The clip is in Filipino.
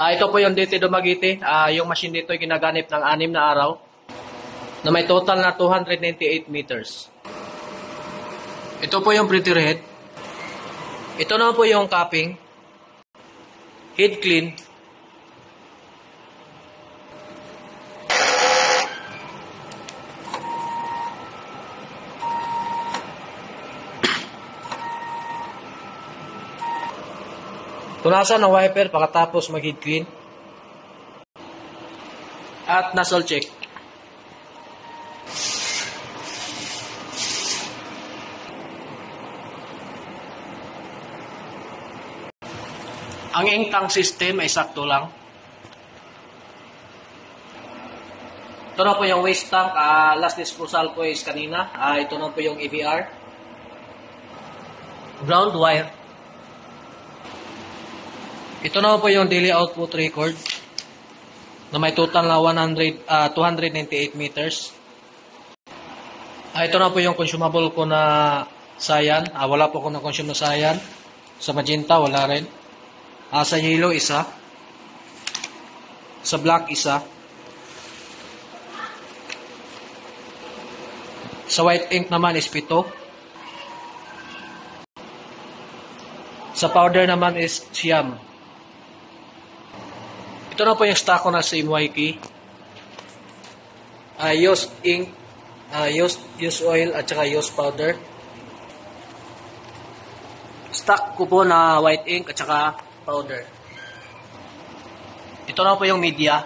Ito po yung DT Dumaguete. Yung machine dito ay ginaganip ng 6 na araw na may total na 298 meters. Ito po yung printer head. Ito naman po yung capping. Head clean. Punasan ng wiper pagkatapos mag-head clean. At nozzle check. Ang ink tank system ay sakto lang. Ito na po yung waste tank. Last disposal ko is kanina. Ito na po yung EVR. Ground wire. Ito na po yung daily output record na may total na 298 meters. Ito na po yung consumable ko na cyan. Wala po ako na-consume na cyan. Sa magenta, wala rin. Sa yellow, isa. Sa black, isa. Sa white ink naman is 7. Sa powder naman is siyam. Ito na po yung stock ko na sa MYK. Used ink, used oil at saka used powder. Stock ko po na white ink at saka powder. Ito na po yung media.